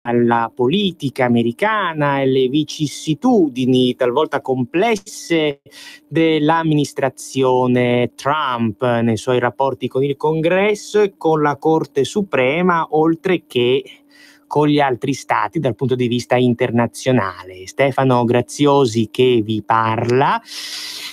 alla politica americana e le vicissitudini talvolta complesse dell'amministrazione Trump nei suoi rapporti con il Congresso e con la Corte Suprema, oltre che con gli altri stati dal punto di vista internazionale. Stefano Graziosi che vi parla.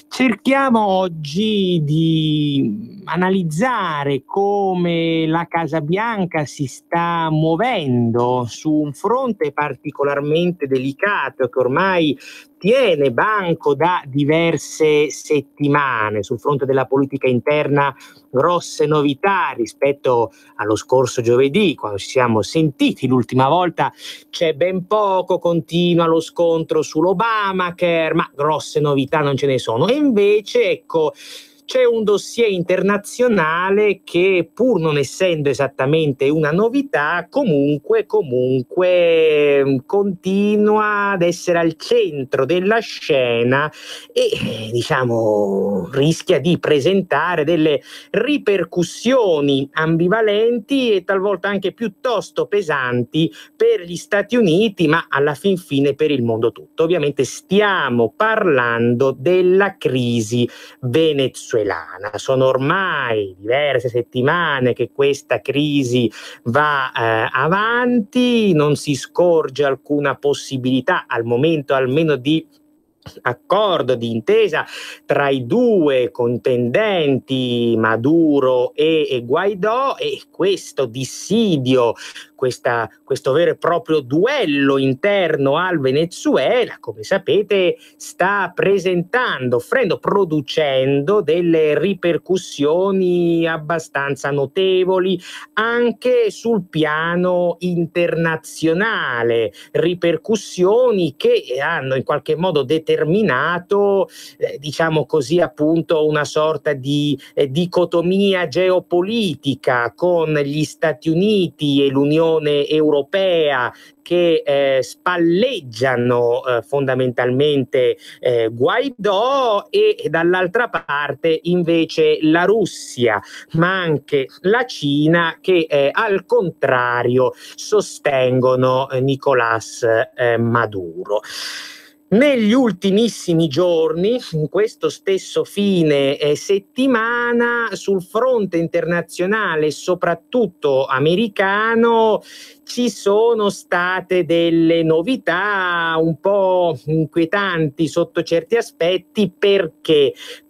Cerchiamo oggi di analizzare come la Casa Bianca si sta muovendo su un fronte particolarmente delicato che ormai tiene banco da diverse settimane. Sul fronte della politica interna grosse novità rispetto allo scorso giovedì, quando ci siamo sentiti l'ultima volta. C'è ben poco, continua lo scontro sull'Obamacare, ma grosse novità non ce ne sono. E invece, ecco, c'è un dossier internazionale che, pur non essendo esattamente una novità, comunque continua ad essere al centro della scena e, diciamo, rischia di presentare delle ripercussioni ambivalenti e talvolta anche piuttosto pesanti per gli Stati Uniti, ma alla fin fine per il mondo tutto. Ovviamente stiamo parlando della crisi venezuelana. Sono ormai diverse settimane che questa crisi va avanti, non si scorge alcuna possibilità al momento almeno di accordo, di intesa tra i due contendenti Maduro e Guaidó, e questo dissidio, questo vero e proprio duello interno al Venezuela, come sapete, sta producendo delle ripercussioni abbastanza notevoli anche sul piano internazionale, ripercussioni che hanno in qualche modo determinato, diciamo così, appunto, una sorta di dicotomia geopolitica con gli Stati Uniti e l'Unione Europea che spalleggiano fondamentalmente Guaidó, e dall'altra parte invece la Russia, ma anche la Cina, che al contrario sostengono Nicolás Maduro. Negli ultimissimi giorni, in questo stesso fine settimana, sul fronte internazionale, soprattutto americano, ci sono state delle novità un po' inquietanti sotto certi aspetti.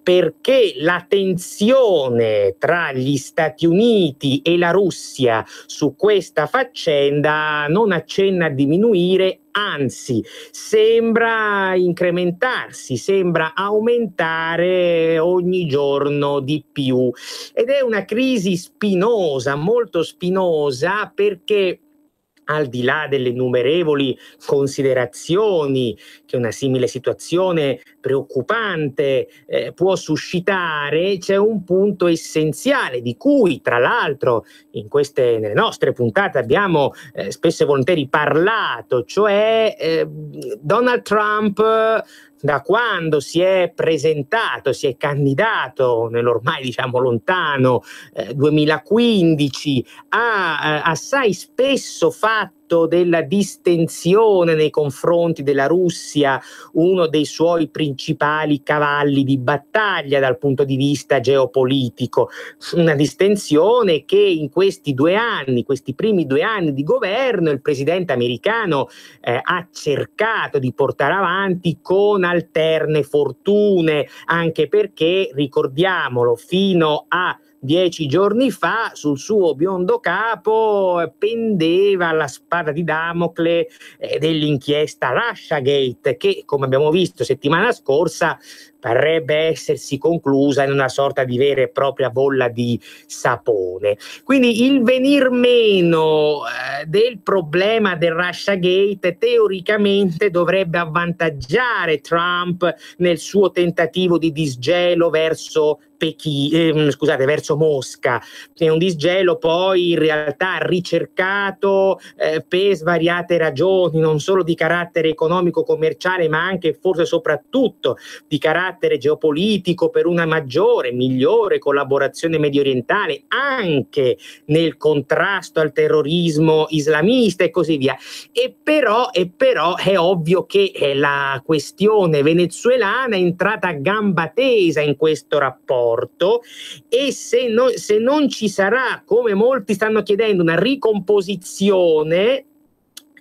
Perché la tensione tra gli Stati Uniti e la Russia su questa faccenda non accenna a diminuire, anzi sembra incrementarsi, sembra aumentare ogni giorno di più, ed è una crisi spinosa, molto spinosa, perché al di là delle innumerevoli considerazioni che una simile situazione preoccupante può suscitare, c'è un punto essenziale di cui, tra l'altro, nelle nostre puntate abbiamo spesso e volentieri parlato, cioè Donald Trump, da quando si è candidato nell'ormai, diciamo, lontano 2015, ha assai spesso fatto della distensione nei confronti della Russia uno dei suoi principali cavalli di battaglia dal punto di vista geopolitico. Una distensione che in questi primi 2 anni di governo, il presidente americano ha cercato di portare avanti con alterne fortune, anche perché, ricordiamolo, fino a 10 giorni fa sul suo biondo capo pendeva la spada di Damocle dell'inchiesta Russiagate, che, come abbiamo visto settimana scorsa, parrebbe essersi conclusa in una sorta di vera e propria bolla di sapone. Quindi il venir meno del problema del Russiagate teoricamente dovrebbe avvantaggiare Trump nel suo tentativo di disgelo verso verso Mosca. È un disgelo poi in realtà ricercato per svariate ragioni, non solo di carattere economico-commerciale, ma anche forse soprattutto di carattere geopolitico, per una maggiore, migliore collaborazione mediorientale anche nel contrasto al terrorismo islamista e così via. E però è ovvio che la questione venezuelana è entrata a gamba tesa in questo rapporto, e se non ci sarà, come molti stanno chiedendo, una ricomposizione,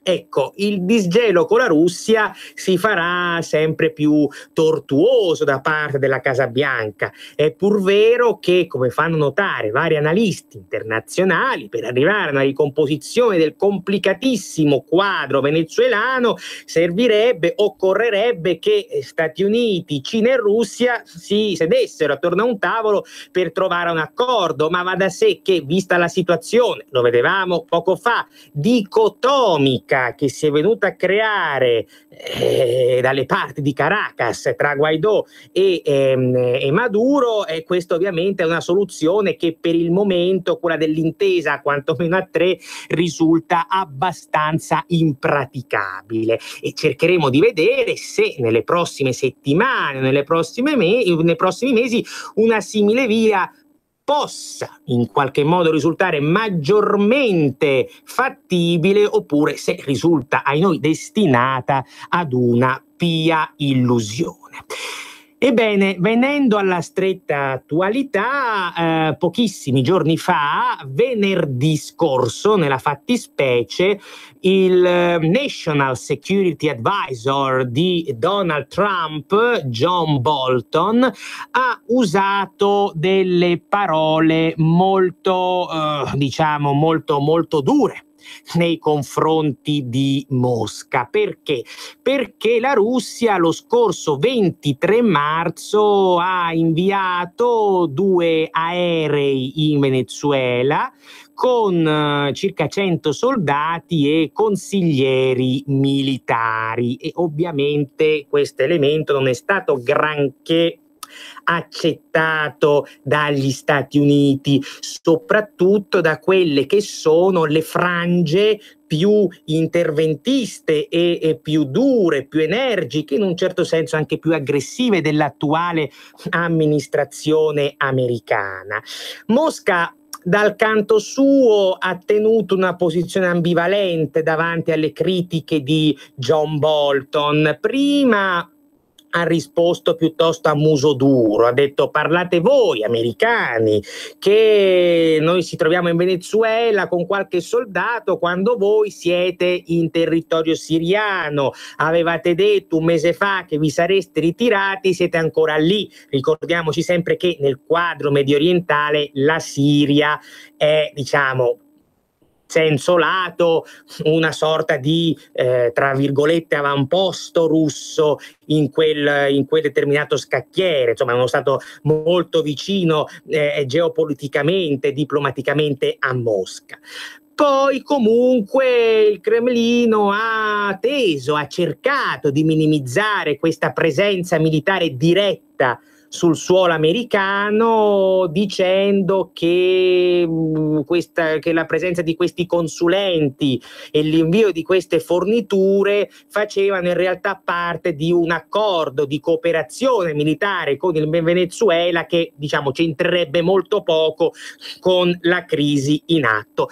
ecco, il disgelo con la Russia si farà sempre più tortuoso da parte della Casa Bianca. È pur vero che, come fanno notare vari analisti internazionali, per arrivare a una ricomposizione del complicatissimo quadro venezuelano occorrerebbe che Stati Uniti, Cina e Russia si sedessero attorno a un tavolo per trovare un accordo, ma va da sé che, vista la situazione, lo vedevamo poco fa, dicotomica che si è venuta a creare dalle parti di Caracas tra Guaidó e Maduro, e questa ovviamente è una soluzione che per il momento, quella dell'intesa quantomeno a tre, risulta abbastanza impraticabile, e cercheremo di vedere se nelle prossime settimane, nei prossimi mesi, una simile via possa in qualche modo risultare maggiormente fattibile, oppure se risulta ai noi destinata ad una pia illusione. Ebbene, venendo alla stretta attualità, pochissimi giorni fa, venerdì scorso, nella fattispecie, il National Security Advisor di Donald Trump, John Bolton, ha usato delle parole molto dure nei confronti di Mosca. Perché? Perché la Russia lo scorso 23 marzo ha inviato 2 aerei in Venezuela con circa 100 soldati e consiglieri militari, e ovviamente questo elemento non è stato granché accettato dagli Stati Uniti, soprattutto da quelle che sono le frange più interventiste e più dure, più energiche, in un certo senso anche più aggressive dell'attuale amministrazione americana. Mosca, dal canto suo, ha tenuto una posizione ambivalente davanti alle critiche di John Bolton. Prima ha risposto piuttosto a muso duro, ha detto: parlate voi americani che noi ci troviamo in Venezuela con qualche soldato quando voi siete in territorio siriano, avevate detto un mese fa che vi sareste ritirati, siete ancora lì. Ricordiamoci sempre che nel quadro mediorientale la Siria è, senso lato, una sorta di tra virgolette avamposto russo in quel determinato scacchiere, insomma è uno stato molto vicino geopoliticamente, diplomaticamente a Mosca. Poi comunque il Cremlino ha cercato di minimizzare questa presenza militare diretta sul suolo americano, dicendo che la presenza di questi consulenti e l'invio di queste forniture facevano in realtà parte di un accordo di cooperazione militare con il Venezuela che, c'entrerebbe molto poco con la crisi in atto.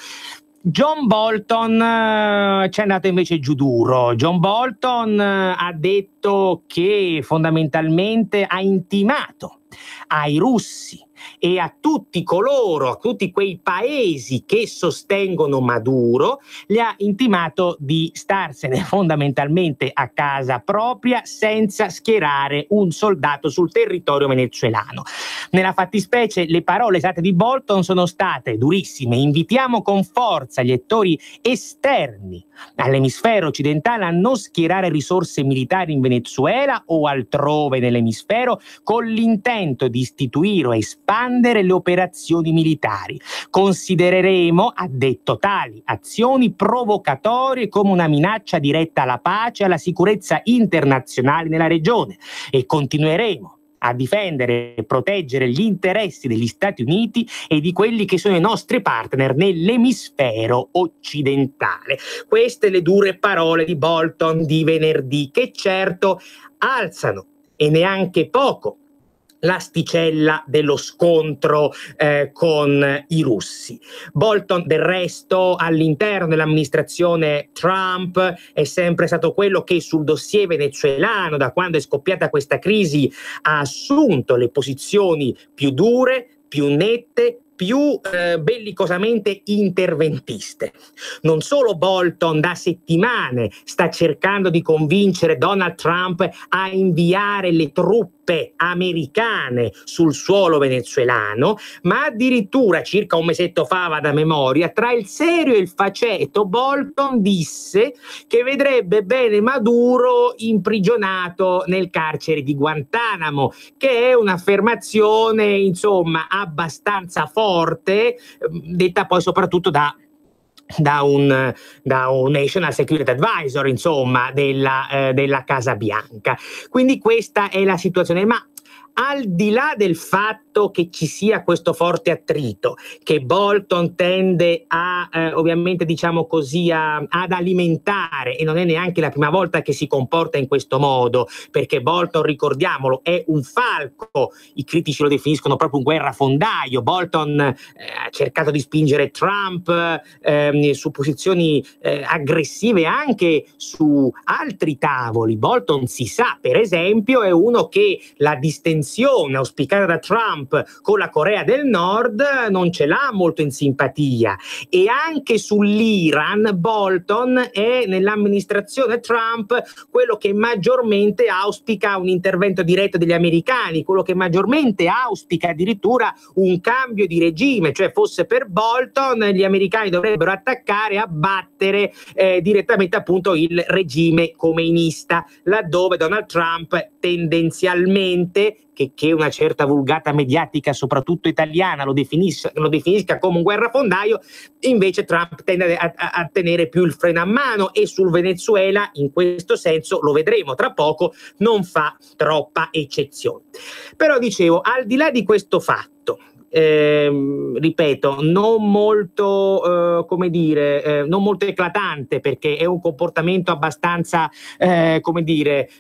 John Bolton ci è andato invece giù duro. John Bolton ha detto che fondamentalmente ha intimato ai russi e a tutti quei paesi che sostengono Maduro, gli ha intimato di starsene fondamentalmente a casa propria senza schierare un soldato sul territorio venezuelano. Nella fattispecie le parole esatte di Bolton sono state durissime: invitiamo con forza gli attori esterni all'emisfero occidentale a non schierare risorse militari in Venezuela o altrove nell'emisfero con l'intento di istituire o espandere le operazioni militari. Considereremo, ha detto, tali azioni provocatorie come una minaccia diretta alla pace e alla sicurezza internazionale nella regione, e continueremo a difendere e proteggere gli interessi degli Stati Uniti e di quelli che sono i nostri partner nell'emisfero occidentale. Queste le dure parole di Bolton di venerdì, che certo alzano e neanche poco l'asticella dello scontro con i russi. Bolton, del resto, all'interno dell'amministrazione Trump è sempre stato quello che sul dossier venezuelano, da quando è scoppiata questa crisi, ha assunto le posizioni più dure, più nette, più bellicosamente interventiste. Non solo Bolton da settimane sta cercando di convincere Donald Trump a inviare le truppe americane sul suolo venezuelano, ma addirittura circa un mesetto fa, vado a memoria, tra il serio e il faceto, Bolton disse che vedrebbe bene Maduro imprigionato nel carcere di Guantanamo, che è un'affermazione insomma abbastanza forte, detta poi soprattutto da un National Security Advisor, insomma, della Casa Bianca. Quindi questa è la situazione, ma al di là del fatto che ci sia questo forte attrito, che Bolton tende a, ovviamente diciamo così, ad alimentare, e non è neanche la prima volta che si comporta in questo modo, perché Bolton, ricordiamolo, è un falco, i critici lo definiscono proprio un guerrafondaio. Bolton ha cercato di spingere Trump su posizioni aggressive anche su altri tavoli. Bolton, si sa, per esempio, è uno che la distensione auspicata da Trump con la Corea del Nord non ce l'ha molto in simpatia, e anche sull'Iran Bolton è nell'amministrazione Trump quello che maggiormente auspica un intervento diretto degli americani, quello che maggiormente auspica addirittura un cambio di regime, cioè fosse per Bolton gli americani dovrebbero attaccare e abbattere direttamente appunto il regime khomeinista, laddove Donald Trump tendenzialmente, che una certa vulgata mediatica, soprattutto italiana, lo definisca come un guerrafondaio, invece Trump tende a tenere più il freno a mano, e sul Venezuela in questo senso, lo vedremo tra poco, non fa troppa eccezione. Però dicevo, al di là di questo fatto, ripeto, non molto come dire, non molto eclatante, perché è un comportamento abbastanza come dire,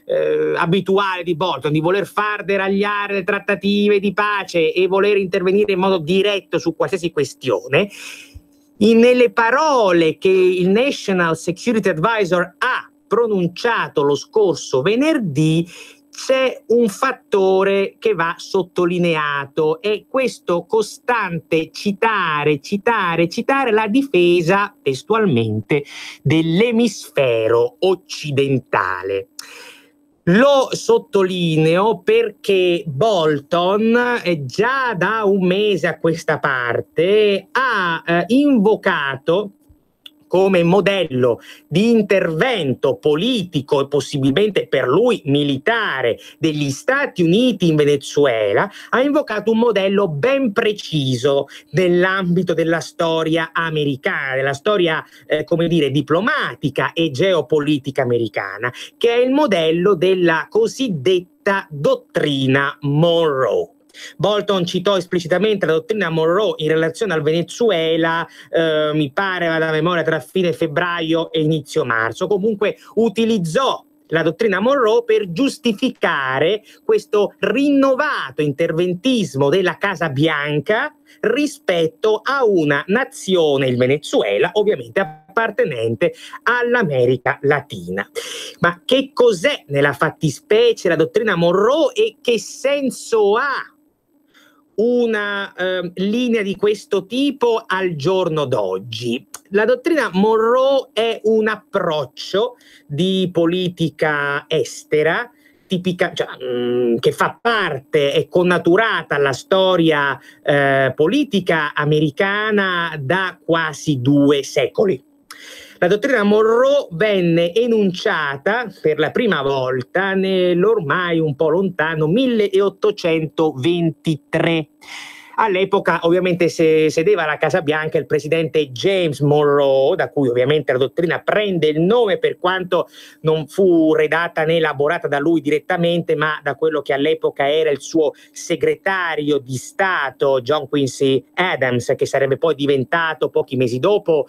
abituale di Bolton, di voler far deragliare le trattative di pace e voler intervenire in modo diretto su qualsiasi questione. Nelle parole che il National Security Advisor ha pronunciato lo scorso venerdì c'è un fattore che va sottolineato, è questo costante citare la difesa, testualmente, dell'emisfero occidentale. Lo sottolineo perché Bolton già da un mese a questa parte ha invocato come modello di intervento politico e possibilmente per lui militare degli Stati Uniti in Venezuela, ha invocato un modello ben preciso nell'ambito della storia americana, della storia come dire diplomatica e geopolitica americana, che è il modello della cosiddetta dottrina Monroe. Bolton citò esplicitamente la dottrina Monroe in relazione al Venezuela, mi pare vada a memoria, tra fine febbraio e inizio marzo. Comunque utilizzò la dottrina Monroe per giustificare questo rinnovato interventismo della Casa Bianca rispetto a una nazione, il Venezuela, ovviamente appartenente all'America Latina. Ma che cos'è nella fattispecie la dottrina Monroe e che senso ha una linea di questo tipo al giorno d'oggi? La dottrina Monroe è un approccio di politica estera tipica, che fa parte, è connaturata alla storia politica americana da quasi 2 secoli. La dottrina Monroe venne enunciata per la prima volta nell'ormai un po' lontano 1823. All'epoca ovviamente sedeva alla Casa Bianca il presidente James Monroe, da cui ovviamente la dottrina prende il nome, per quanto non fu redata né elaborata da lui direttamente, ma da quello che all'epoca era il suo segretario di Stato, John Quincy Adams, che sarebbe poi diventato pochi mesi dopo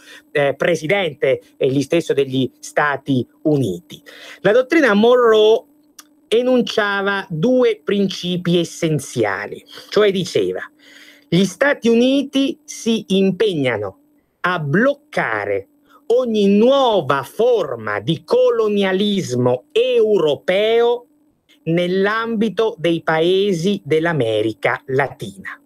presidente egli stesso degli Stati Uniti. La dottrina Monroe enunciava due principi essenziali, cioè diceva: gli Stati Uniti si impegnano a bloccare ogni nuova forma di colonialismo europeo nell'ambito dei paesi dell'America Latina.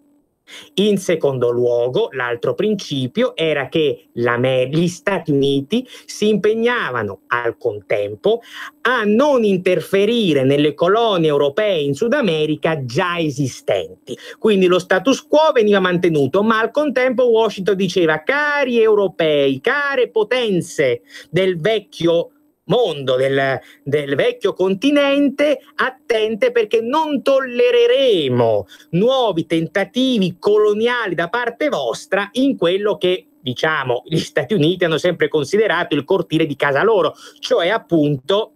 In secondo luogo, l'altro principio era che gli Stati Uniti si impegnavano al contempo a non interferire nelle colonie europee in Sud America già esistenti. Quindi lo status quo veniva mantenuto, ma al contempo Washington diceva: cari europei, care potenze del vecchio mondo, del vecchio continente, attente, perché non tollereremo nuovi tentativi coloniali da parte vostra in quello che, diciamo, gli Stati Uniti hanno sempre considerato il cortile di casa loro, cioè appunto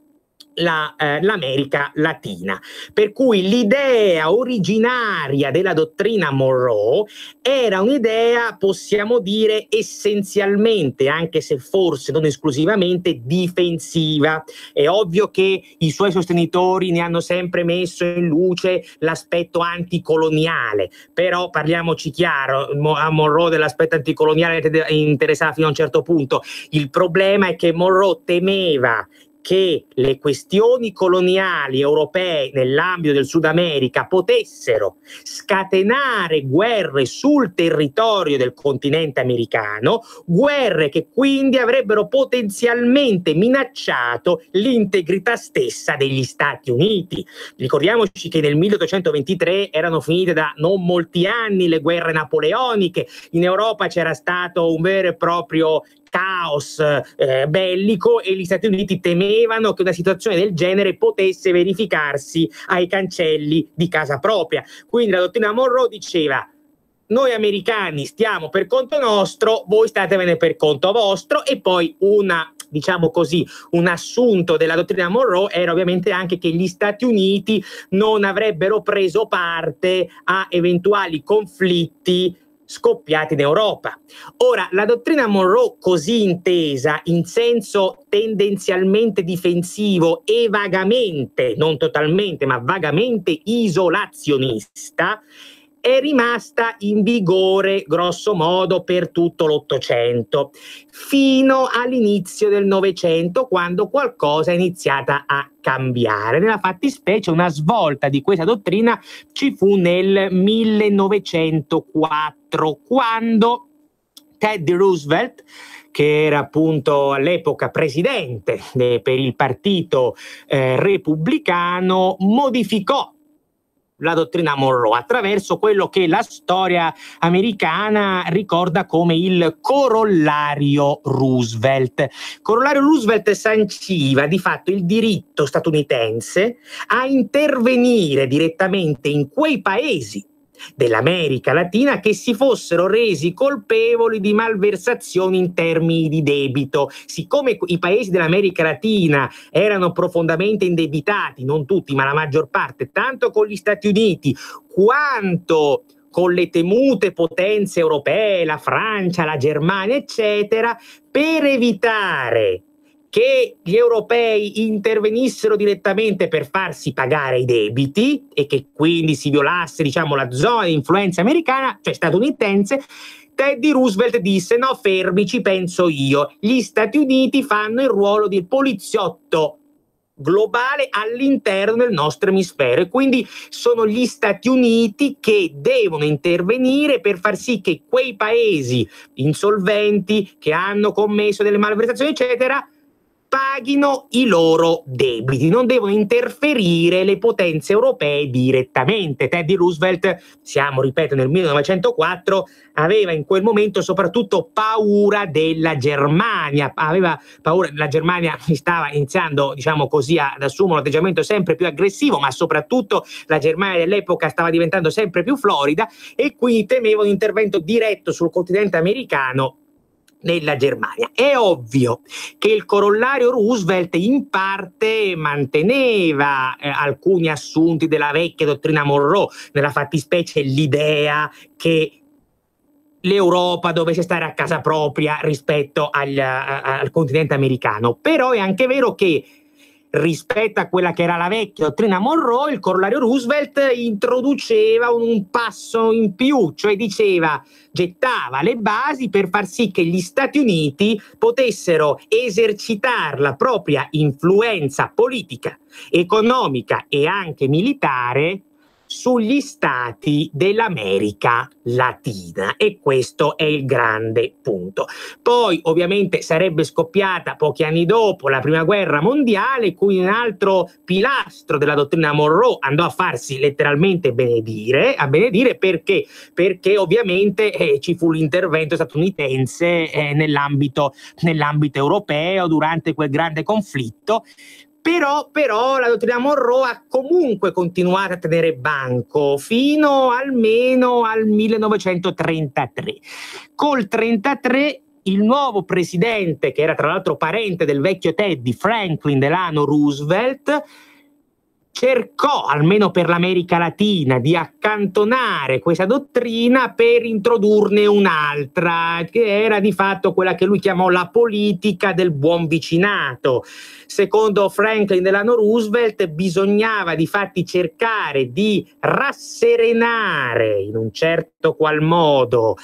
l'America Latina. Per cui l'idea originaria della dottrina Monroe era un'idea, possiamo dire, essenzialmente, anche se forse non esclusivamente, difensiva. È ovvio che i suoi sostenitori ne hanno sempre messo in luce l'aspetto anticoloniale, però parliamoci chiaro, a Monroe dell'aspetto anticoloniale interessava fino a un certo punto. Il problema è che Monroe temeva che le questioni coloniali europee nell'ambito del Sud America potessero scatenare guerre sul territorio del continente americano, guerre che quindi avrebbero potenzialmente minacciato l'integrità stessa degli Stati Uniti. Ricordiamoci che nel 1823 erano finite da non molti anni le guerre napoleoniche, in Europa c'era stato un vero e proprio caos bellico e gli Stati Uniti temevano che una situazione del genere potesse verificarsi ai cancelli di casa propria. Quindi la dottrina Monroe diceva: noi americani stiamo per conto nostro, voi statevene per conto vostro. E poi diciamo così, un assunto della dottrina Monroe era ovviamente anche che gli Stati Uniti non avrebbero preso parte a eventuali conflitti scoppiati in Europa. Ora, la dottrina Monroe, così intesa in senso tendenzialmente difensivo e vagamente, non totalmente, ma vagamente isolazionista, è rimasta in vigore grosso modo per tutto l'Ottocento, fino all'inizio del Novecento, quando qualcosa è iniziata a cambiare. Nella fattispecie una svolta di questa dottrina ci fu nel 1904, quando Teddy Roosevelt, che era appunto all'epoca presidente per il partito repubblicano, modificò la dottrina Monroe attraverso quello che la storia americana ricorda come il corollario Roosevelt. Corollario Roosevelt sanciva di fatto il diritto statunitense a intervenire direttamente in quei paesi dell'America Latina che si fossero resi colpevoli di malversazioni in termini di debito. Siccome i paesi dell'America Latina erano profondamente indebitati, non tutti ma la maggior parte, tanto con gli Stati Uniti quanto con le temute potenze europee, la Francia, la Germania, eccetera, per evitare che gli europei intervenissero direttamente per farsi pagare i debiti e che quindi si violasse, diciamo, la zona di influenza americana, cioè statunitense, Teddy Roosevelt disse: no, fermi, ci penso io. Gli Stati Uniti fanno il ruolo di poliziotto globale all'interno del nostro emisfero e quindi sono gli Stati Uniti che devono intervenire per far sì che quei paesi insolventi che hanno commesso delle malversazioni, eccetera, paghino i loro debiti, non devono interferire le potenze europee direttamente. Teddy Roosevelt, siamo, ripeto, nel 1904, aveva in quel momento soprattutto paura della Germania, aveva paura, la Germania stava iniziando, diciamo così, ad assumere un atteggiamento sempre più aggressivo, ma soprattutto la Germania dell'epoca stava diventando sempre più florida e quindi temeva un intervento diretto sul continente americano nella Germania. È ovvio che il corollario Roosevelt in parte manteneva alcuni assunti della vecchia dottrina Monroe, nella fattispecie l'idea che l'Europa dovesse stare a casa propria rispetto al continente americano, però è anche vero che rispetto a quella che era la vecchia dottrina Monroe, il corollario Roosevelt introduceva un passo in più, cioè gettava le basi per far sì che gli Stati Uniti potessero esercitare la propria influenza politica, economica e anche militare sugli stati dell'America Latina, e questo è il grande punto. Poi ovviamente sarebbe scoppiata pochi anni dopo la prima guerra mondiale, cui un altro pilastro della dottrina Monroe andò a farsi letteralmente benedire perché ovviamente ci fu l'intervento statunitense nell'ambito europeo durante quel grande conflitto. Però la dottrina Monroe ha comunque continuato a tenere banco fino almeno al 1933. Col 1933 il nuovo presidente, che era tra l'altro parente del vecchio Teddy, Franklin Delano Roosevelt, cercò, almeno per l'America Latina, di accantonare questa dottrina per introdurne un'altra, che era di fatto quella che lui chiamò la politica del buon vicinato. Secondo Franklin Delano Roosevelt bisognava difatti cercare di rasserenare in un certo qual modo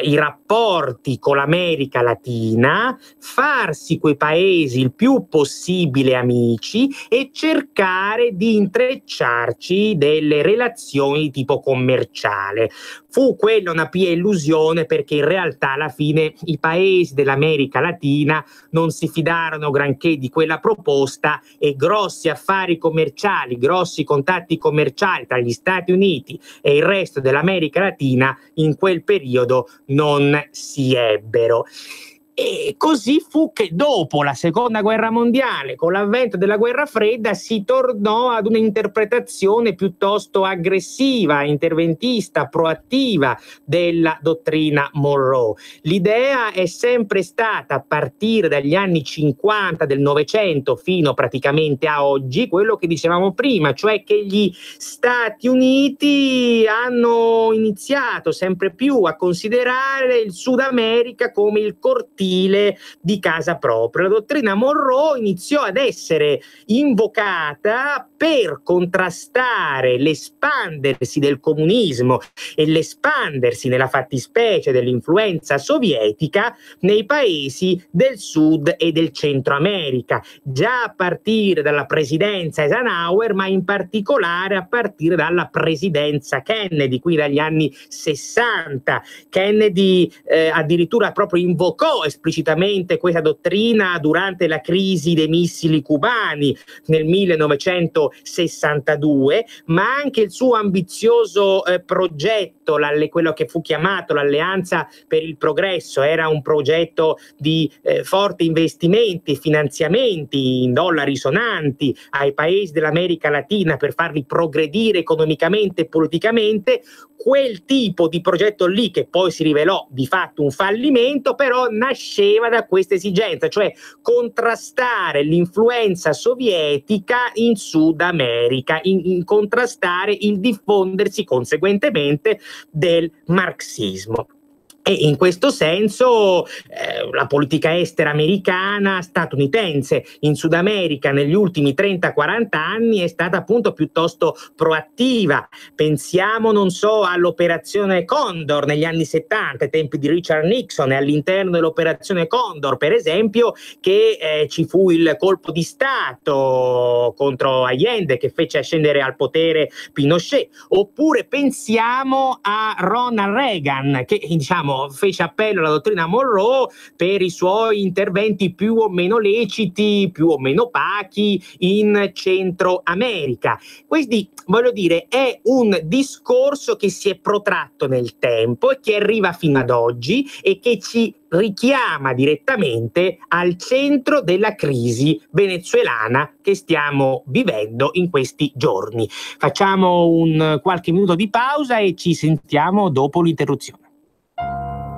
i rapporti con l'America Latina, farsi quei paesi il più possibile amici e cercare di intrecciarci delle relazioni di tipo commerciale. Fu quella una pia illusione, perché in realtà alla fine i paesi dell'America Latina non si fidarono granché di quella proposta e grossi affari commerciali, grossi contatti commerciali tra gli Stati Uniti e il resto dell'America Latina in quel periodo non si ebbero. E così fu che dopo la seconda guerra mondiale, con l'avvento della guerra fredda, si tornò ad un'interpretazione piuttosto aggressiva, interventista, proattiva della dottrina Monroe. L'idea è sempre stata, a partire dagli anni 50 del Novecento fino praticamente a oggi, quello che dicevamo prima, cioè che gli Stati Uniti hanno iniziato sempre più a considerare il Sud America come il cortile di casa propria. La dottrina Monroe iniziò ad essere invocata per contrastare l'espandersi del comunismo e l'espandersi nella fattispecie dell'influenza sovietica nei paesi del Sud e del Centro America, già a partire dalla presidenza Eisenhower, ma in particolare a partire dalla presidenza Kennedy, qui dagli anni 60. Kennedy addirittura proprio invocò esplicitamente questa dottrina durante la crisi dei missili cubani nel 1962, ma anche il suo ambizioso progetto, quello che fu chiamato l'Alleanza per il Progresso, era un progetto di forti investimenti e finanziamenti in dollari sonanti ai paesi dell'America Latina per farli progredire economicamente e politicamente. Quel tipo di progetto lì, che poi si rivelò di fatto un fallimento, però nasceva da questa esigenza, cioè contrastare l'influenza sovietica in Sud America, in contrastare il diffondersi conseguentemente del marxismo. E in questo senso la politica estera americana, statunitense in Sud America negli ultimi 30-40 anni è stata appunto piuttosto proattiva. Pensiamo, non so, all'operazione Condor negli anni 70, ai tempi di Richard Nixon, e all'interno dell'operazione Condor, per esempio, che ci fu il colpo di Stato contro Allende che fece ascendere al potere Pinochet. Oppure pensiamo a Ronald Reagan, che diciamo qualcuno fece appello alla dottrina Monroe per i suoi interventi più o meno leciti, più o meno opachi in Centro America. Quindi, voglio dire, è un discorso che si è protratto nel tempo e che arriva fino ad oggi e che ci richiama direttamente al centro della crisi venezuelana che stiamo vivendo in questi giorni. Facciamo un qualche minuto di pausa e ci sentiamo dopo l'interruzione.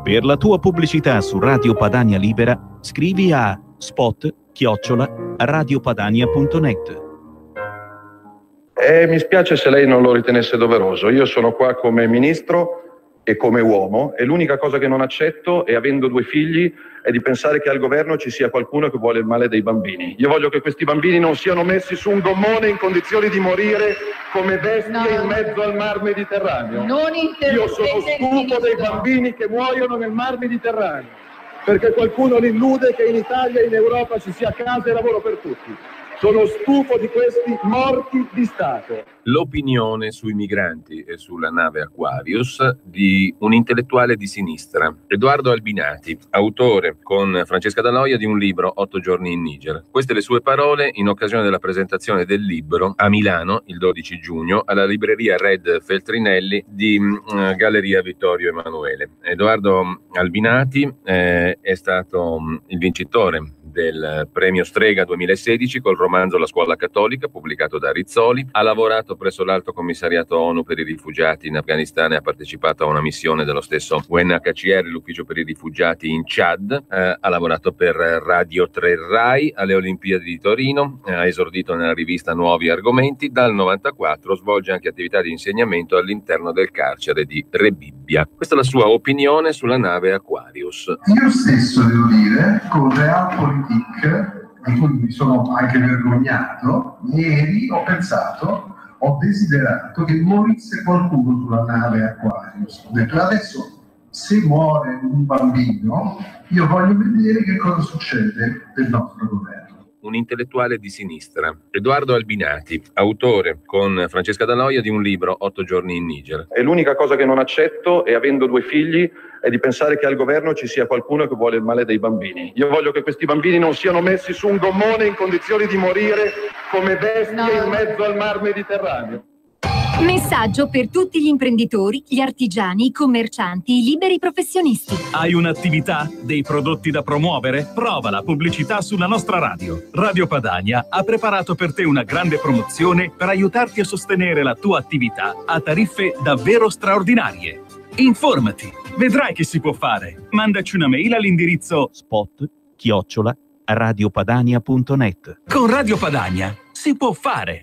Per la tua pubblicità su Radio Padania Libera, scrivi a spot@radiopadania.net. Mi spiace se lei non lo ritenesse doveroso. Io sono qua come ministro e come uomo e l'unica cosa che non accetto, e avendo 2 figli, è di pensare che al governo ci sia qualcuno che vuole il male dei bambini. Io voglio che questi bambini non siano messi su un gommone in condizioni di morire come bestie in mezzo al Mar Mediterraneo. Io sono stufo dei bambini che muoiono nel Mar Mediterraneo, perché qualcuno li illude che in Italia e in Europa ci sia casa e lavoro per tutti. Sono stufo di questi morti di Stato. L'opinione sui migranti e sulla nave Aquarius di un intellettuale di sinistra, Edoardo Albinati, autore con Francesca Daloia di un libro 8 giorni in Niger. Queste le sue parole in occasione della presentazione del libro a Milano il 12 giugno alla libreria Red Feltrinelli di Galleria Vittorio Emanuele. Edoardo Albinati è stato il vincitore del premio Strega 2016 col romanzo La scuola cattolica, pubblicato da Rizzoli. Ha lavorato presso l'Alto Commissariato ONU per i rifugiati in Afghanistan e ha partecipato a una missione dello stesso UNHCR, l'Ufficio per i rifugiati in Chad. Ha lavorato per Radio 3 Rai alle Olimpiadi di Torino, ha esordito nella rivista Nuovi Argomenti. Dal 94 svolge anche attività di insegnamento all'interno del carcere di Rebibbia. Questa è la sua opinione sulla nave Aquarius. Io stesso, devo dire, con Realpolitik, di cui mi sono anche vergognato, ieri ho desiderato che morisse qualcuno sulla nave Aquarius. Ho detto, adesso se muore un bambino, io voglio vedere che cosa succede del nostro governo. Un intellettuale di sinistra, Edoardo Albinati, autore con Francesca Daloia di un libro 8 giorni in Niger. E l'unica cosa che non accetto, e avendo 2 figli, è di pensare che al governo ci sia qualcuno che vuole il male dei bambini. Io voglio che questi bambini non siano messi su un gommone in condizioni di morire come bestie in mezzo al Mar Mediterraneo. Messaggio per tutti gli imprenditori, gli artigiani, i commercianti, i liberi professionisti. Hai un'attività? Dei prodotti da promuovere? Prova la pubblicità sulla nostra radio. Radio Padania ha preparato per te una grande promozione per aiutarti a sostenere la tua attività a tariffe davvero straordinarie. Informati, vedrai che si può fare. Mandaci una mail all'indirizzo spot@radiopadania.net. Con Radio Padania si può fare.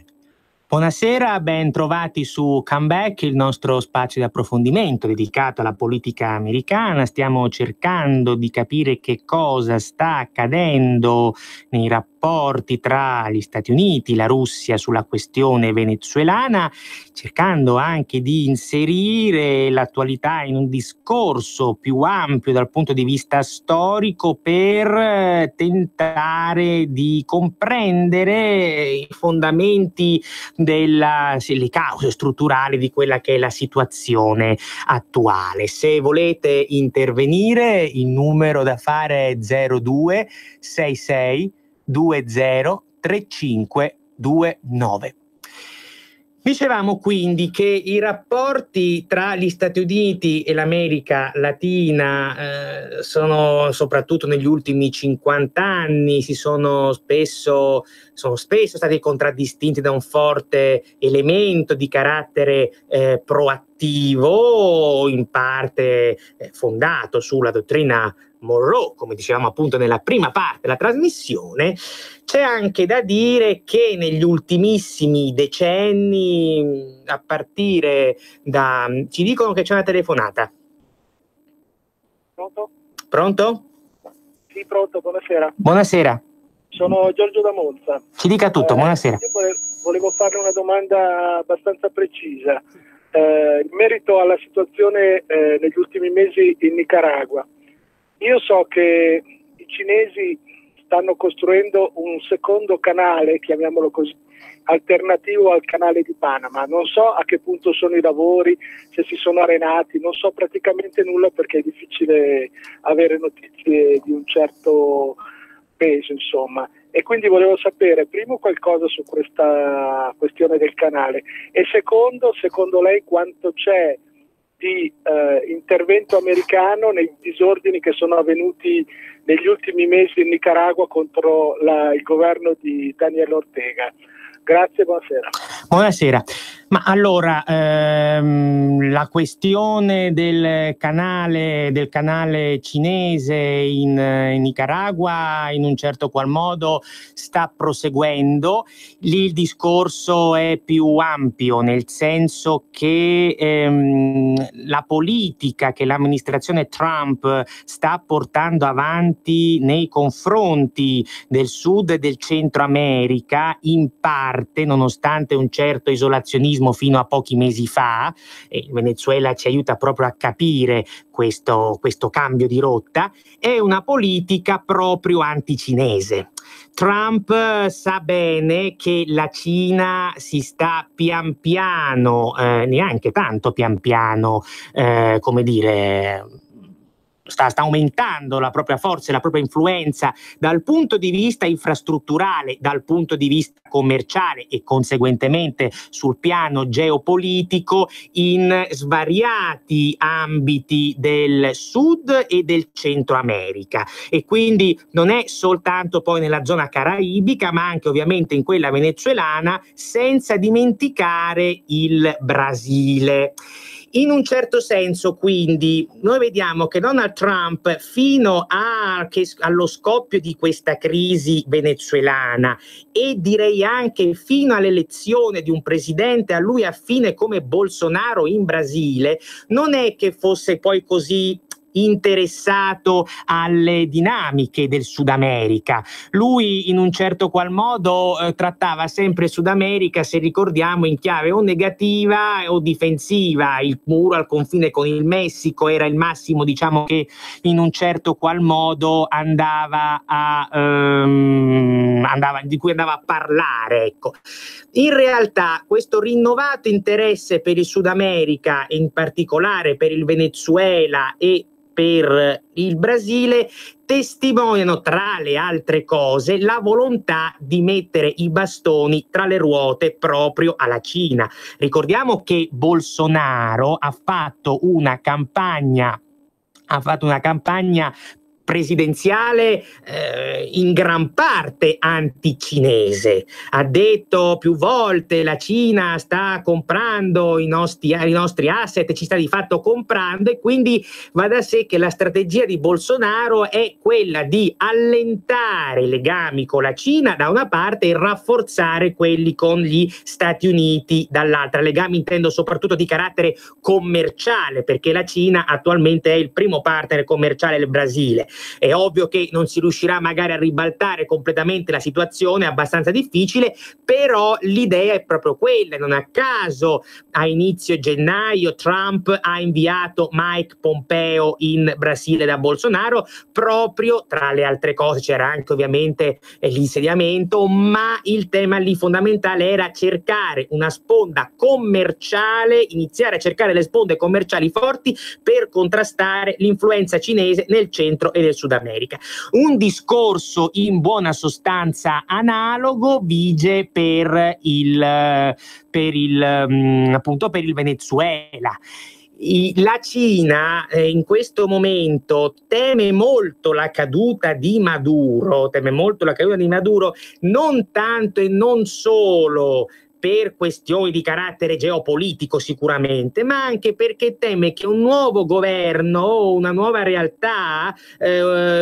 Buonasera, ben trovati su Comeback, il nostro spazio di approfondimento dedicato alla politica americana. Stiamo cercando di capire che cosa sta accadendo nei rapporti tra gli Stati Uniti e la Russia sulla questione venezuelana, cercando anche di inserire l'attualità in un discorso più ampio dal punto di vista storico per tentare di comprendere i fondamenti le cause strutturali di quella che è la situazione attuale. Se volete intervenire, il numero da fare è 02 66 20 35 29. Dicevamo quindi che i rapporti tra gli Stati Uniti e l'America Latina sono, soprattutto negli ultimi 50 anni, sono spesso stati contraddistinti da un forte elemento di carattere proattivo, in parte fondato sulla dottrina Monroe, come dicevamo appunto nella prima parte della trasmissione. C'è anche da dire che negli ultimissimi decenni, a partire da... ci dicono che c'è una telefonata. Pronto? Pronto? Sì, pronto, buonasera. Buonasera. Sono Giorgio da Monza. Ci dica tutto, buonasera. Io volevo farle una domanda abbastanza precisa in merito alla situazione negli ultimi mesi in Nicaragua. Io so che i cinesi stanno costruendo un secondo canale, chiamiamolo così, alternativo al canale di Panama. Non so a che punto sono i lavori, se si sono arenati, non so praticamente nulla perché è difficile avere notizie di un certo peso, insomma. E quindi volevo sapere, primo, qualcosa su questa questione del canale, e secondo lei quanto c'è di intervento americano nei disordini che sono avvenuti negli ultimi mesi in Nicaragua contro il governo di Daniel Ortega. Grazie, buonasera. Buonasera. Ma allora, la questione del canale cinese in Nicaragua in un certo qual modo sta proseguendo. Lì il discorso è più ampio, nel senso che la politica che l'amministrazione Trump sta portando avanti nei confronti del Sud e del Centro America, in parte, nonostante un certo isolazionismo fino a pochi mesi fa, e il Venezuela ci aiuta proprio a capire questo cambio di rotta, è una politica proprio anticinese. Trump sa bene che la Cina si sta pian piano, neanche tanto pian piano, come dire, sta aumentando la propria forza e la propria influenza dal punto di vista infrastrutturale, dal punto di vista commerciale e conseguentemente sul piano geopolitico in svariati ambiti del Sud e del Centro America, e quindi non è soltanto poi nella zona caraibica ma anche ovviamente in quella venezuelana, senza dimenticare il Brasile. In un certo senso, quindi, noi vediamo che Donald Trump, fino allo scoppio di questa crisi venezuelana e direi anche fino all'elezione di un presidente a lui affine come Bolsonaro in Brasile, non è che fosse poi così interessato alle dinamiche del Sud America. Lui in un certo qual modo trattava sempre Sud America, se ricordiamo, in chiave o negativa o difensiva. Il muro al confine con il Messico era il massimo, diciamo, che in un certo qual modo di cui andava a parlare, ecco. In realtà questo rinnovato interesse per il Sud America e in particolare per il Venezuela e per il Brasile testimoniano, tra le altre cose, la volontà di mettere i bastoni tra le ruote proprio alla Cina. Ricordiamo che Bolsonaro ha fatto una campagna presidenziale in gran parte anticinese. Ha detto più volte: la Cina sta comprando i nostri asset, ci sta di fatto comprando, e quindi va da sé che la strategia di Bolsonaro è quella di allentare i legami con la Cina da una parte e rafforzare quelli con gli Stati Uniti dall'altra. Legami intendo soprattutto di carattere commerciale, perché la Cina attualmente è il primo partner commerciale del Brasile. È ovvio che non si riuscirà magari a ribaltare completamente la situazione, è abbastanza difficile, però l'idea è proprio quella. Non a caso a inizio gennaio Trump ha inviato Mike Pompeo in Brasile da Bolsonaro, proprio, tra le altre cose c'era anche ovviamente l'insediamento, ma il tema lì fondamentale era cercare una sponda commerciale, iniziare a cercare le sponde commerciali forti per contrastare l'influenza cinese nel centro e nel Sud America. Un discorso in buona sostanza analogo vige per il Venezuela. La Cina in questo momento teme molto la caduta di Maduro, non tanto e non solo per questioni di carattere geopolitico sicuramente, ma anche perché teme che un nuovo governo o una nuova realtà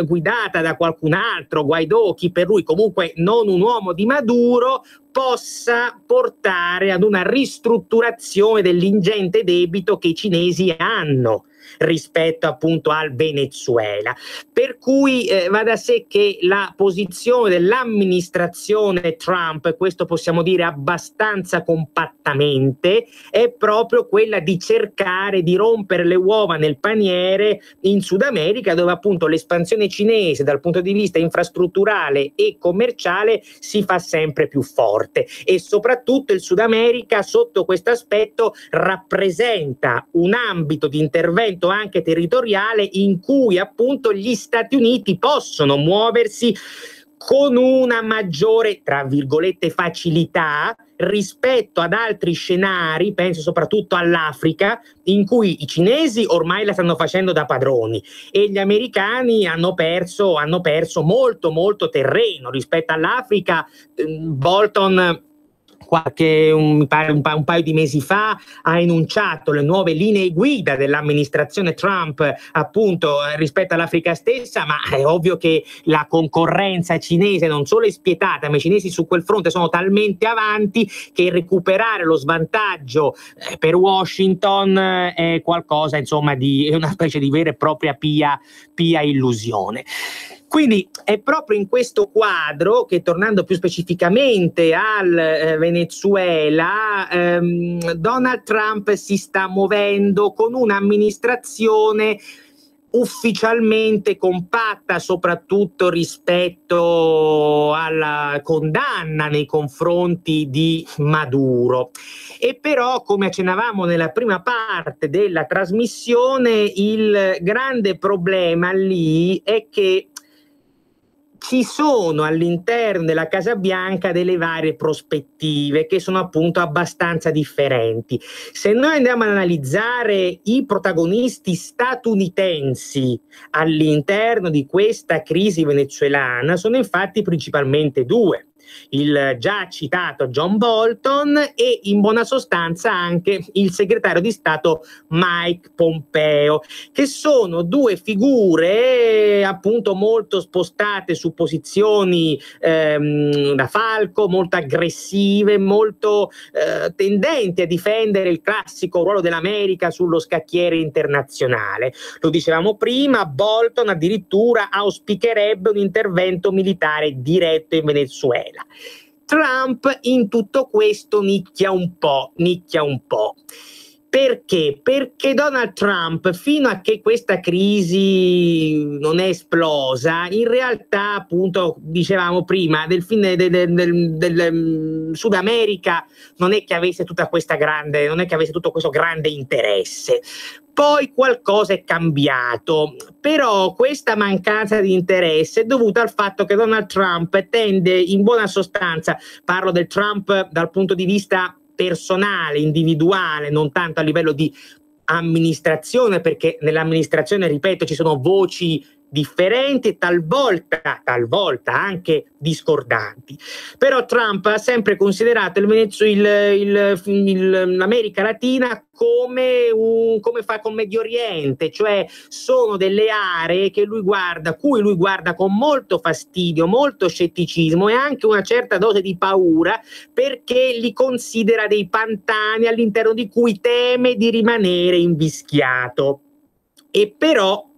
guidata da qualcun altro, Guaidó, chi per lui, comunque non un uomo di Maduro, possa portare ad una ristrutturazione dell'ingente debito che i cinesi hanno. rispetto appunto al Venezuela. Per cui va da sé che la posizione dell'amministrazione Trump, questo possiamo dire abbastanza compattamente, è proprio quella di cercare di rompere le uova nel paniere in Sud America, dove appunto l'espansione cinese dal punto di vista infrastrutturale e commerciale si fa sempre più forte, e soprattutto il Sud America sotto questo aspetto rappresenta un ambito di intervento anche territoriale in cui appunto gli Stati Uniti possono muoversi con una maggiore, tra virgolette, facilità rispetto ad altri scenari, penso soprattutto all'Africa, in cui i cinesi ormai la stanno facendo da padroni e gli americani hanno perso molto terreno rispetto all'Africa. Bolton un paio di mesi fa ha enunciato le nuove linee guida dell'amministrazione Trump appunto rispetto all'Africa stessa, ma è ovvio che la concorrenza cinese non solo è spietata, ma i cinesi su quel fronte sono talmente avanti che recuperare lo svantaggio per Washington è qualcosa, insomma, è una specie di vera e propria pia illusione. Quindi è proprio in questo quadro che, tornando più specificamente al Venezuela, Donald Trump si sta muovendo con un'amministrazione ufficialmente compatta, soprattutto rispetto alla condanna nei confronti di Maduro. E però, come accennavamo nella prima parte della trasmissione, il grande problema lì è che ci sono all'interno della Casa Bianca delle varie prospettive che sono appunto abbastanza differenti. Se noi andiamo ad analizzare i protagonisti statunitensi all'interno di questa crisi venezuelana, sono infatti principalmente due: il già citato John Bolton e in buona sostanza anche il segretario di Stato Mike Pompeo, che sono due figure appunto molto spostate su posizioni da falco, molto aggressive, molto tendenti a difendere il classico ruolo dell'America sullo scacchiere internazionale. Lo dicevamo prima, Bolton addirittura auspicherebbe un intervento militare diretto in Venezuela. Trump in tutto questo nicchia un po'. Perché? Perché Donald Trump, fino a che questa crisi non è esplosa, in realtà, appunto, dicevamo prima, del Sud America non è che avesse tutto questo grande interesse. Poi qualcosa è cambiato, però questa mancanza di interesse è dovuta al fatto che Donald Trump tende, in buona sostanza, parlo del Trump dal punto di vista personale, individuale, non tanto a livello di amministrazione, perché nell'amministrazione, ripeto, ci sono voci differenti, talvolta anche discordanti. Però Trump ha sempre considerato l'America Latina come fa con Medio Oriente, cioè sono delle aree cui lui guarda con molto fastidio, molto scetticismo e anche una certa dose di paura, perché li considera dei pantani all'interno di cui teme di rimanere invischiato. E però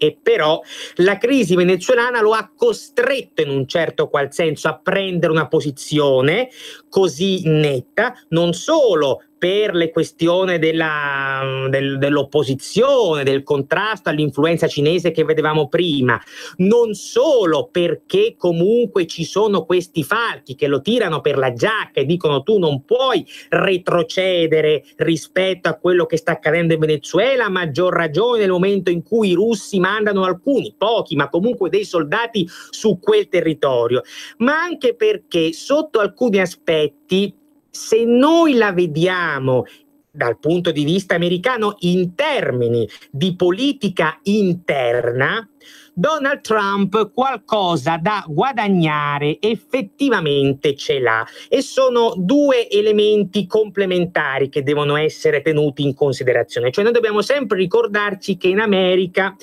la crisi venezuelana lo ha costretto in un certo qual senso a prendere una posizione così netta, non solo per le questioni dell'opposizione, del contrasto all'influenza cinese che vedevamo prima, non solo perché comunque ci sono questi falchi che lo tirano per la giacca e dicono: tu non puoi retrocedere rispetto a quello che sta accadendo in Venezuela, a maggior ragione nel momento in cui i russi mandano alcuni, pochi, ma comunque dei soldati su quel territorio, ma anche perché sotto alcuni aspetti, se noi la vediamo dal punto di vista americano in termini di politica interna, Donald Trump qualcosa da guadagnare effettivamente ce l'ha, e sono due elementi complementari che devono essere tenuti in considerazione. Cioè, noi dobbiamo sempre ricordarci che in America,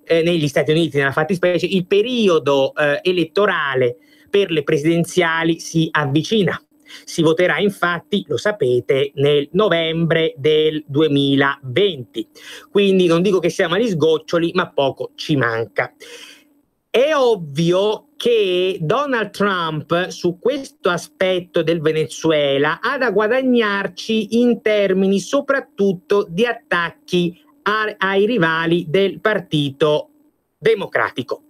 negli Stati Uniti nella fattispecie, il periodo elettorale per le presidenziali si avvicina. Si voterà infatti, lo sapete, nel novembre del 2020. Quindi non dico che siamo agli sgoccioli, ma poco ci manca. È ovvio che Donald Trump su questo aspetto del Venezuela ha da guadagnarci in termini soprattutto di attacchi ai rivali del Partito Democratico.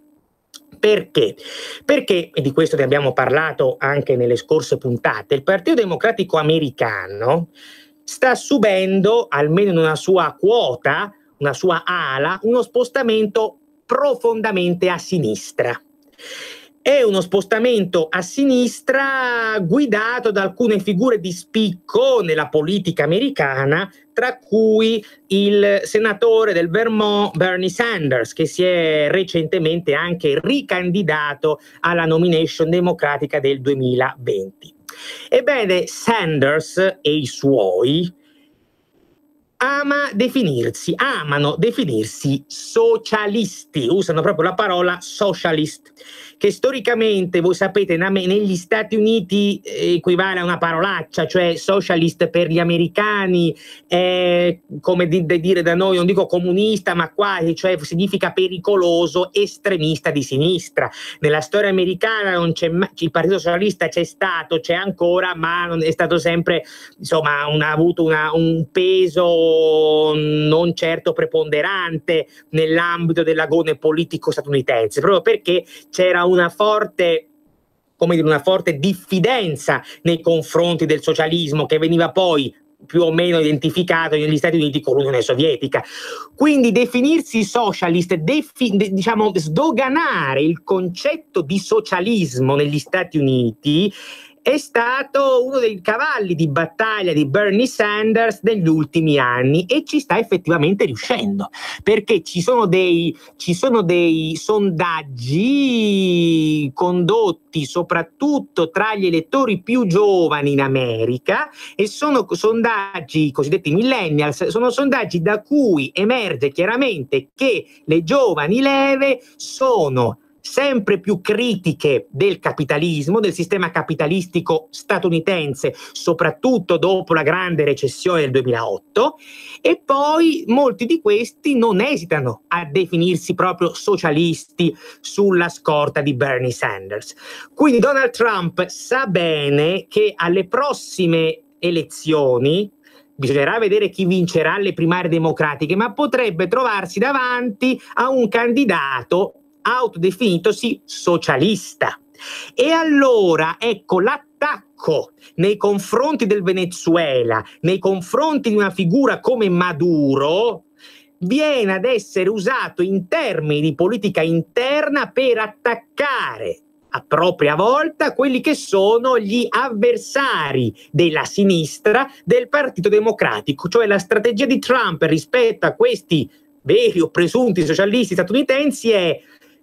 Perché? Perché, e di questo ne abbiamo parlato anche nelle scorse puntate, il Partito Democratico americano sta subendo, almeno in una sua quota, una sua ala, uno spostamento profondamente a sinistra. È uno spostamento a sinistra guidato da alcune figure di spicco nella politica americana, tra cui il senatore del Vermont Bernie Sanders, che si è recentemente anche ricandidato alla nomination democratica del 2020. Ebbene, Sanders e i suoi amano definirsi socialisti, usano proprio la parola socialist, che storicamente, voi sapete, negli Stati Uniti equivale a una parolaccia, cioè socialist per gli americani, come dire da noi, non dico comunista, ma quasi, cioè significa pericoloso, estremista di sinistra. Nella storia americana non c'è il Partito Socialista c'è stato, c'è ancora, ma non è stato sempre, insomma, ha avuto un peso non certo preponderante nell'ambito dell'agone politico statunitense, proprio perché c'era una forte diffidenza nei confronti del socialismo, che veniva poi più o meno identificato negli Stati Uniti con l'Unione Sovietica. Quindi definirsi socialist, diciamo sdoganare il concetto di socialismo negli Stati Uniti, è stato uno dei cavalli di battaglia di Bernie Sanders negli ultimi anni, e ci sta effettivamente riuscendo, perché ci sono dei sondaggi condotti soprattutto tra gli elettori più giovani in America, e sono sondaggi cosiddetti millennials, sono sondaggi da cui emerge chiaramente che le giovani leve sono sempre più critiche del capitalismo, del sistema capitalistico statunitense, soprattutto dopo la grande recessione del 2008, e poi molti di questi non esitano a definirsi proprio socialisti sulla scorta di Bernie Sanders. Quindi Donald Trump sa bene che alle prossime elezioni bisognerà vedere chi vincerà le primarie democratiche, ma potrebbe trovarsi davanti a un candidato autodefinitosi socialista. E allora ecco l'attacco nei confronti del Venezuela, nei confronti di una figura come Maduro, viene ad essere usato in termini di politica interna per attaccare a propria volta quelli che sono gli avversari della sinistra del Partito Democratico, cioè la strategia di Trump rispetto a questi veri o presunti socialisti statunitensi è: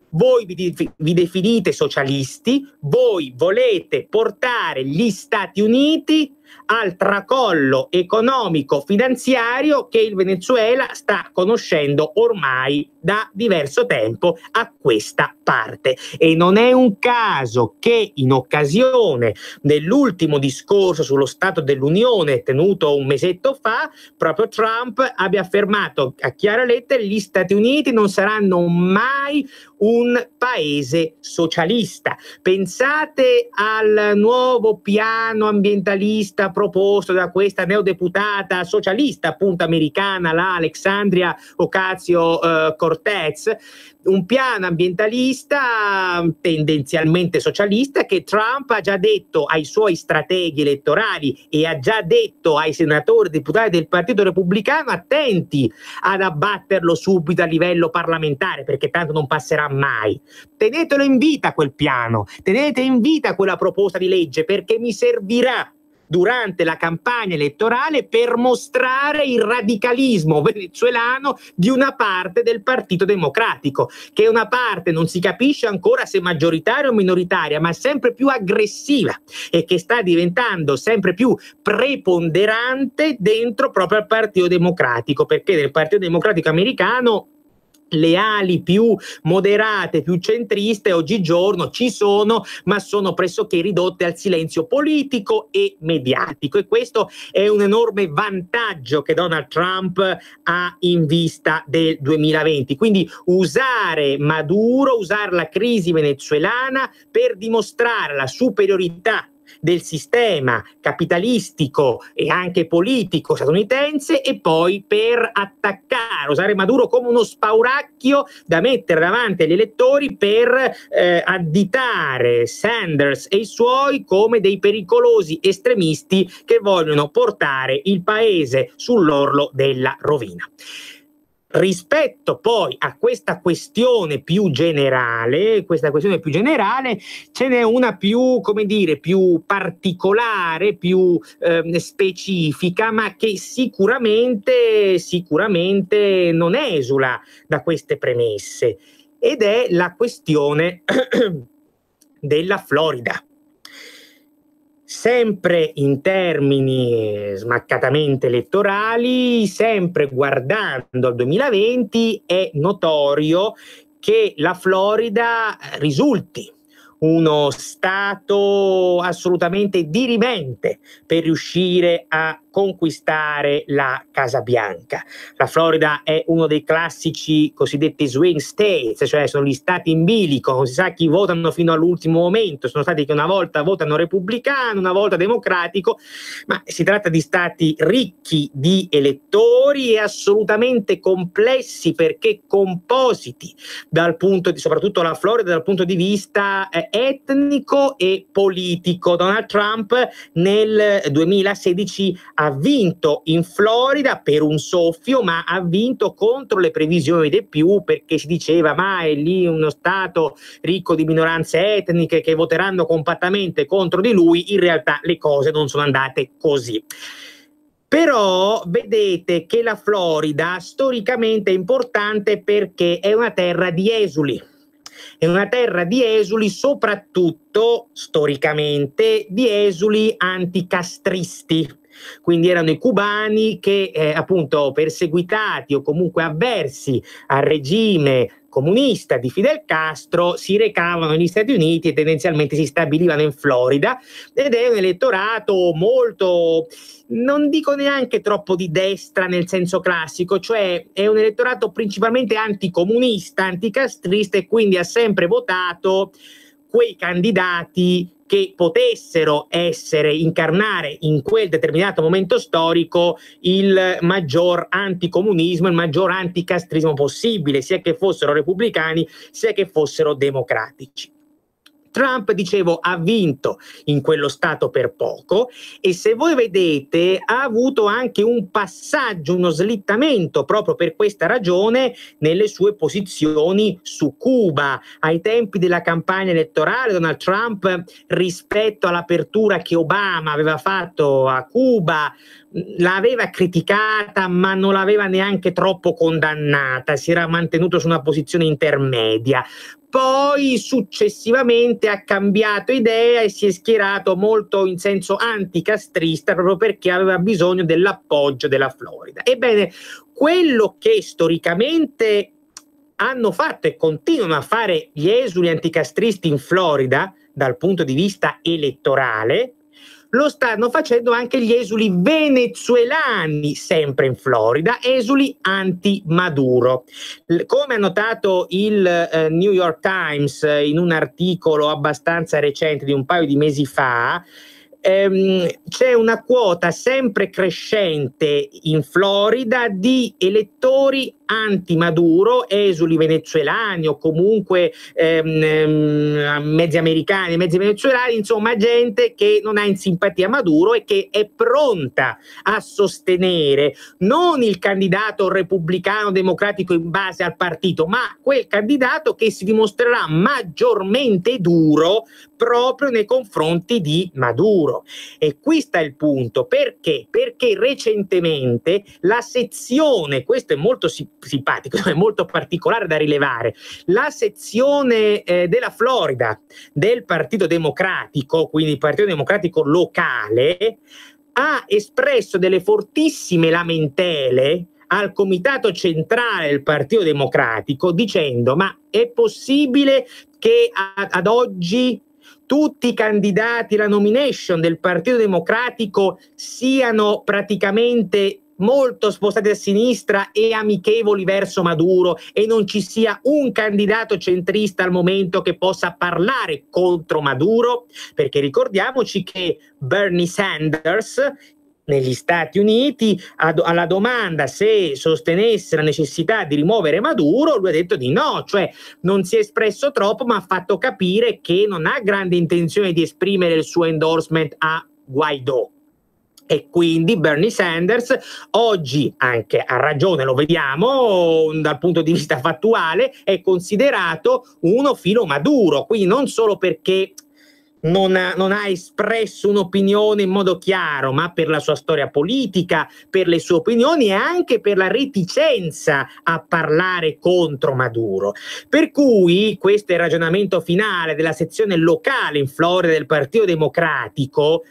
voi vi definite socialisti, voi volete portare gli Stati Uniti al tracollo economico finanziario che il Venezuela sta conoscendo ormai da diverso tempo a questa parte. E non è un caso che in occasione dell'ultimo discorso sullo Stato dell'Unione tenuto un mesetto fa, proprio Trump abbia affermato a chiare lettere: gli Stati Uniti non saranno mai un paese socialista. Pensate al nuovo piano ambientalista proposto da questa neodeputata socialista appunto americana, la Alexandria Ocasio-Cortez, un piano ambientalista tendenzialmente socialista che Trump ha già detto ai suoi strateghi elettorali e ha già detto ai senatori e deputati del Partito Repubblicano: attenti ad abbatterlo subito a livello parlamentare, perché tanto non passerà mai. Tenetelo in vita quel piano, tenete in vita quella proposta di legge, perché mi servirà durante la campagna elettorale per mostrare il radicalismo venezuelano di una parte del Partito Democratico, che è una parte, non si capisce ancora se maggioritaria o minoritaria, ma sempre più aggressiva e che sta diventando sempre più preponderante dentro proprio al Partito Democratico, perché nel Partito Democratico americano le ali più moderate, più centriste oggigiorno ci sono, ma sono pressoché ridotte al silenzio politico e mediatico, e questo è un enorme vantaggio che Donald Trump ha in vista del 2020. Quindi usare Maduro, usare la crisi venezuelana per dimostrare la superiorità del sistema capitalistico e anche politico statunitense, e poi per attaccare, usare Maduro come uno spauracchio da mettere davanti agli elettori per additare Sanders e i suoi come dei pericolosi estremisti che vogliono portare il paese sull'orlo della rovina. Rispetto poi a questa questione più generale, ce n'è una più, come dire, più particolare, più specifica, ma che sicuramente non esula da queste premesse, ed è la questione della Florida. Sempre in termini smaccatamente elettorali, sempre guardando al 2020, è notorio che la Florida risulti uno stato assolutamente dirimente per riuscire a conquistare la Casa Bianca. La Florida è uno dei classici cosiddetti swing states, cioè sono gli stati in bilico, non si sa chi votano fino all'ultimo momento, sono stati che una volta votano repubblicano, una volta democratico, ma si tratta di stati ricchi di elettori e assolutamente complessi, perché compositi soprattutto la Florida dal punto di vista etnico e politico. Donald Trump nel 2016 ha vinto in Florida per un soffio, ma ha vinto contro le previsioni dei più, perché si diceva ma è lì uno stato ricco di minoranze etniche che voteranno compattamente contro di lui. In realtà le cose non sono andate così. Però vedete che la Florida storicamente è importante perché è una terra di esuli. È una terra di esuli, soprattutto storicamente di esuli anticastristi. Quindi erano i cubani che appunto perseguitati o comunque avversi al regime comunista di Fidel Castro si recavano negli Stati Uniti e tendenzialmente si stabilivano in Florida, ed è un elettorato molto, non dico neanche troppo di destra nel senso classico, cioè è un elettorato principalmente anticomunista, anticastrista, e quindi ha sempre votato quei candidati che potessero incarnare in quel determinato momento storico il maggior anticomunismo, il maggior anticastrismo possibile, sia che fossero repubblicani sia che fossero democratici. Trump, dicevo, ha vinto in quello stato per poco, e se voi vedete ha avuto anche un passaggio, uno slittamento proprio per questa ragione nelle sue posizioni su Cuba. Ai tempi della campagna elettorale Donald Trump, rispetto all'apertura che Obama aveva fatto a Cuba, l'aveva criticata ma non l'aveva neanche troppo condannata, si era mantenuto su una posizione intermedia. Poi successivamente ha cambiato idea e si è schierato molto in senso anticastrista, proprio perché aveva bisogno dell'appoggio della Florida. Ebbene, quello che storicamente hanno fatto e continuano a fare gli esuli anticastristi in Florida dal punto di vista elettorale, lo stanno facendo anche gli esuli venezuelani, sempre in Florida, esuli anti-Maduro. Come ha notato il New York Times in un articolo abbastanza recente di un paio di mesi fa, c'è una quota sempre crescente in Florida di elettori anti-Maduro, esuli venezuelani o comunque mezzi americani, mezzi venezuelani, insomma gente che non ha in simpatia Maduro e che è pronta a sostenere non il candidato repubblicano democratico in base al partito, ma quel candidato che si dimostrerà maggiormente duro proprio nei confronti di Maduro. E qui sta il punto. Perché? Perché recentemente la sezione, questo è molto simpatico, è molto particolare da rilevare, la sezione della Florida del Partito Democratico, quindi il Partito Democratico locale, ha espresso delle fortissime lamentele al comitato centrale del Partito Democratico dicendo: ma è possibile che ad oggi tutti i candidati alla nomination del Partito Democratico siano praticamente molto spostati a sinistra e amichevoli verso Maduro, e non ci sia un candidato centrista al momento che possa parlare contro Maduro? Perché ricordiamoci che Bernie Sanders negli Stati Uniti, alla domanda se sostenesse la necessità di rimuovere Maduro, lui ha detto di no, cioè non si è espresso troppo, ma ha fatto capire che non ha grande intenzione di esprimere il suo endorsement a Guaidó. E quindi Bernie Sanders oggi, anche a ragione, lo vediamo dal punto di vista fattuale, è considerato uno filo Maduro, quindi non solo perché non ha espresso un'opinione in modo chiaro, ma per la sua storia politica, per le sue opinioni e anche per la reticenza a parlare contro Maduro. Per cui questo è il ragionamento finale della sezione locale in Florida del Partito Democratico.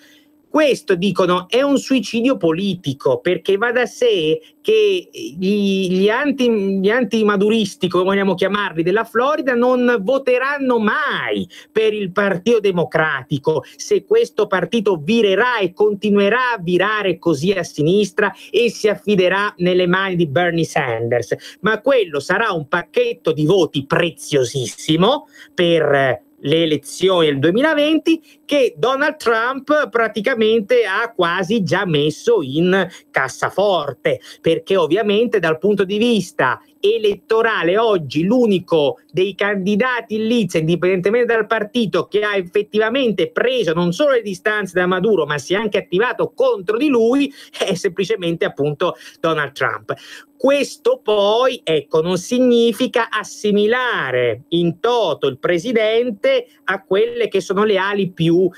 Questo, dicono, è un suicidio politico, perché va da sé che gli antimaduristi, come vogliamo chiamarli, della Florida non voteranno mai per il Partito Democratico se questo partito virerà e continuerà a virare così a sinistra e si affiderà nelle mani di Bernie Sanders. Ma quello sarà un pacchetto di voti preziosissimo per le elezioni del 2020 che Donald Trump praticamente ha quasi già messo in cassaforte, perché ovviamente dal punto di vista elettorale oggi l'unico dei candidati in lizza, indipendentemente dal partito, che ha effettivamente preso non solo le distanze da Maduro ma si è anche attivato contro di lui, è semplicemente appunto Donald Trump. Questo poi, ecco, non significa assimilare in toto il presidente a quelle che sono le ali più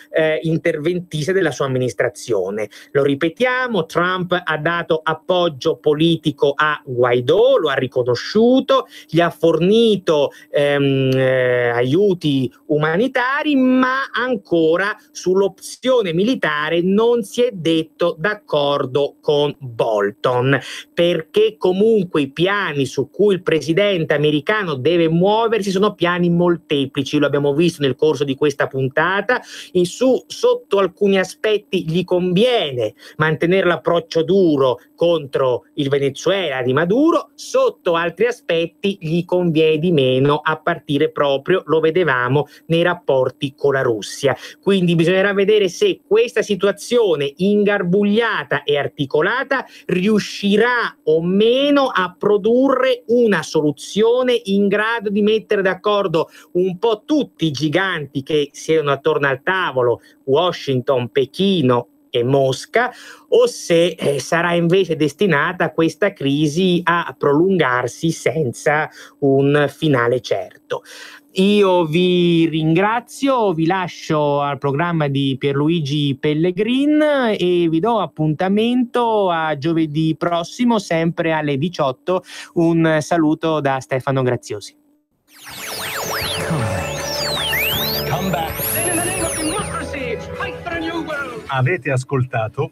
interventiste della sua amministrazione. Lo ripetiamo, Trump ha dato appoggio politico a Guaidó, lo ha riconosciuto, gli ha fornito aiuti umanitari, ma ancora sull'opzione militare non si è detto d'accordo con Bolton, perché comunque i piani su cui il presidente americano deve muoversi sono piani molteplici, lo abbiamo visto nel corso di questa puntata. Sotto alcuni aspetti gli conviene mantenere l'approccio duro contro il Venezuela di Maduro, sotto altri aspetti gli conviene di meno, a partire proprio, lo vedevamo, nei rapporti con la Russia. Quindi bisognerà vedere se questa situazione ingarbugliata e articolata riuscirà o meno a produrre una soluzione in grado di mettere d'accordo un po' tutti i giganti che siedono attorno al tavolo, Washington, Pechino e Mosca, o se sarà invece destinata questa crisi a prolungarsi senza un finale certo. Io vi ringrazio, vi lascio al programma di Pierluigi Pellegrin e vi do appuntamento a giovedì prossimo, sempre alle 18. Un saluto da Stefano Graziosi. Avete ascoltato